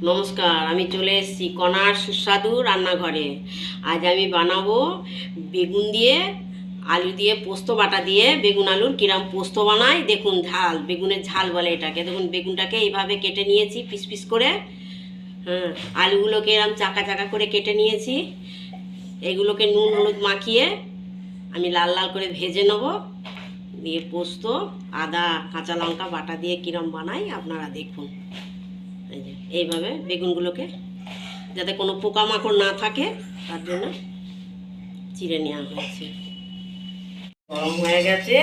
নমস্কার, আমি চলে এসেছি কণার সুস্বাদু রান্নাঘরে। আজ আমি বানাবো বেগুন দিয়ে আলু দিয়ে পোস্ত বাটা দিয়ে বেগুন আলুর কিরম পোস্ত বানাই দেখুন। ঝাল, বেগুনের ঝাল বলে এটাকে। দেখুন বেগুনটাকে এইভাবে কেটে নিয়েছি পিস পিস করে। হ্যাঁ, আলুগুলোকে এরম চাকা চাকা করে কেটে নিয়েছি। এগুলোকে নুন হলুদ মাখিয়ে আমি লাল লাল করে ভেজে নেবো। দিয়ে পোস্ত, আদা, কাঁচা লঙ্কা বাটা দিয়ে কিরম বানাই আপনারা দেখুন। এইভাবে বেগুনগুলোকে যাতে কোনো পোকামাকড় না থাকে তার জন্য চিড়ে নেওয়া হয়েছে। গরম হয়ে গেছে।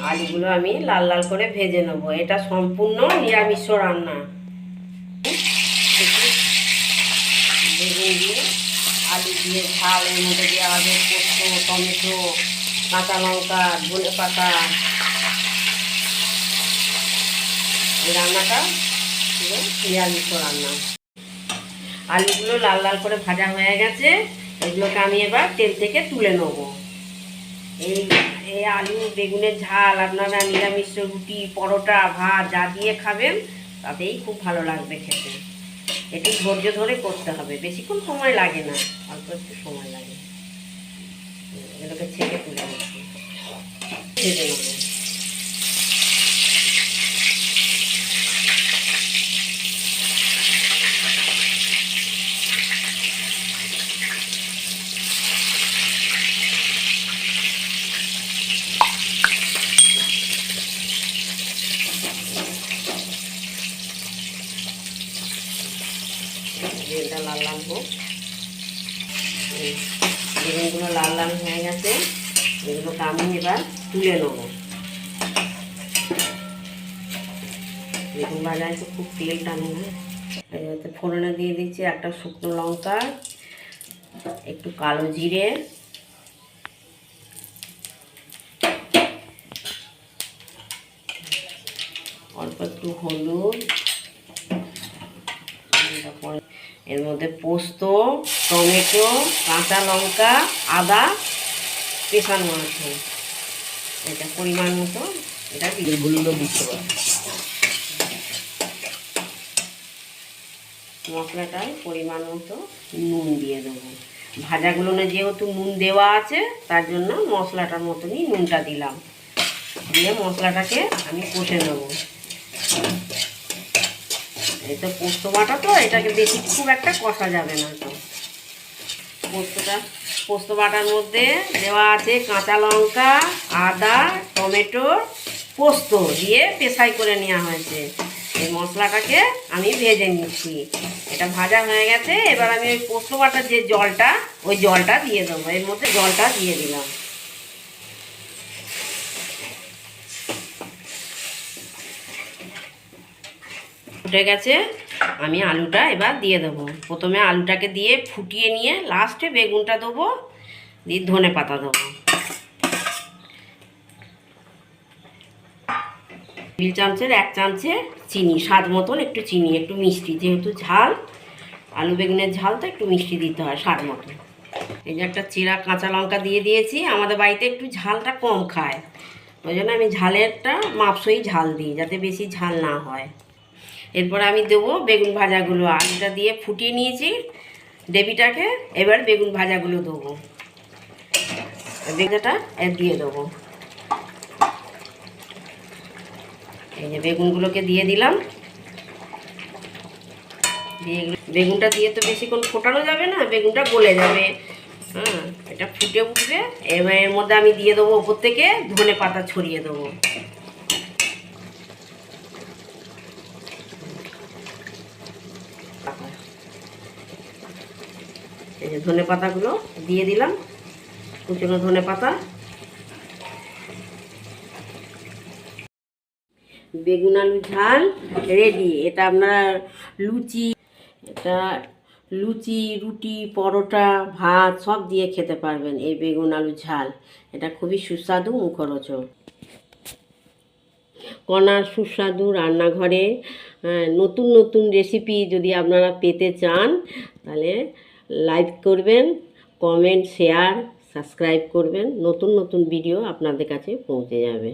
আলুগুলো আমি লাল লাল করে ভেজে নেবো। এটা সম্পূর্ণ নিরামিষ রান্না। বেগুন দিয়ে আলু দিয়ে ঝাল, এর মধ্যে দেওয়া হবে পোস্ত, টমেটো, কাঁচা লঙ্কা, ধনে পাতা। এই রান্নাটা পুরো নিরামিষ রান্না। আলুগুলো লাল লাল করে ভাজা হয়ে গেছে। এগুলোকে আমি এবার তেল থেকে তুলে নেব। এই আলু বেগুনের ঝাল আপনারা নিরামিষ রুটি, পরোটা, ভাত যা দিয়ে খাবেন তাতেই খুব ভালো লাগবে খেতে। একটু ধৈর্য ধরে করতে হবে, বেশিক্ষণ সময় লাগে না, অল্প একটু সময় লাগে। এগুলোকে ছেঁকে তুলে নিচ্ছি, ভেজে নেব। এটা লাল লাল হোক। বেগুনগুলো লাল লাল হয়ে গেছে। এগুলোকে আমি এবার তুলে নেব। বেগুন ভাজায় তো খুব তেল টানে না। এতে ফোড়নে দিয়ে দিচ্ছি একটা শুকনো লঙ্কা, একটু কালো জিরে, অল্প একটু হলুদ, এর মধ্যে পোস্ত, টমেটো, কাঁচা লঙ্কা, আদা পেঁচানো আছে। এটা পরিমাণ মতো এটা বুঝতে পারি। মশলাটায় পরিমাণ মতো নুন দিয়ে দেবো। ভাজাগুলো না যেহেতু নুন দেওয়া আছে তার জন্য মশলাটার মতনই নুনটা দিলাম। দিয়ে মশলাটাকে আমি কষে নেবো। এই তো পোস্ত বাটা, তো এটাকে বেশি খুব একটা কষা যাবে না। তো পোস্ত বাটার মধ্যে দেওয়া আছে কাঁচা লঙ্কা, আদা, টমেটো, পোস্ত দিয়ে পেশাই করে নেওয়া হয়েছে। এই মশলাটাকে আমি ভেজে নিচ্ছি। এটা ভাজা হয়ে গেছে। এবার আমি ওই পোস্ত বাটার যে জলটা, ওই জলটা দিয়ে দেবো। এর মধ্যে জলটা দিয়ে দিলাম। ফুটে গেছে। আমি আলুটা এবার দিয়ে দেবো। প্রথমে আলুটাকে দিয়ে ফুটিয়ে নিয়ে লাস্টে বেগুনটা দেবো, দিয়ে ধনে পাতা দেবো। চামচের 1 চামচে চিনি, স্বাদ মতন একটু চিনি, একটু মিষ্টি, যেহেতু ঝাল, আলু বেগুনের ঝাল তো একটু মিষ্টি দিতে হয় স্বাদ মতো। এই যে একটা চিরা কাঁচা লঙ্কা দিয়ে দিয়েছি। আমাদের বাড়িতে একটু ঝালটা কম খায়, ওই জন্য আমি ঝালেরটা মাপসই ঝাল দিই, যাতে বেশি ঝাল না হয়। এরপর আমি দেবো বেগুন ভাজাগুলো। আলুটা দিয়ে ফুটিয়ে নিয়েছি গ্রেভিটাকে। এবার বেগুন ভাজাগুলো দেবো। বেগুনটা দিয়ে দেবো। এই যে বেগুনগুলোকে দিয়ে দিলাম। দিয়ে বেগুনটা দিয়ে তো বেশিক্ষণ ফোটানো যাবে না, বেগুনটা গলে যাবে। এটা ফুটে উঠবে। এবার এর মধ্যে আমি দিয়ে দেবো ওপর থেকে ধনে পাতা ছড়িয়ে দেবো। এই যে ধনে পাতাগুলো দিয়ে দিলাম, কুচনো ধনে পাতা। বেগুন আলু ঝাল রেডি। এটা আপনারা লুচি, রুটি, পরোটা, ভাত সব দিয়ে খেতে পারবেন এই বেগুন আলু ঝাল। এটা খুবই সুস্বাদু, মুখরোচক। কণার সুস্বাদু রান্নাঘরে নতুন নতুন রেসিপি যদি আপনারা পেতে চান তাহলে লাইক করবেন, কমেন্ট, শেয়ার, সাবস্ক্রাইব করবেন। নতুন নতুন ভিডিও আপনাদের কাছে পৌঁছে যাবে।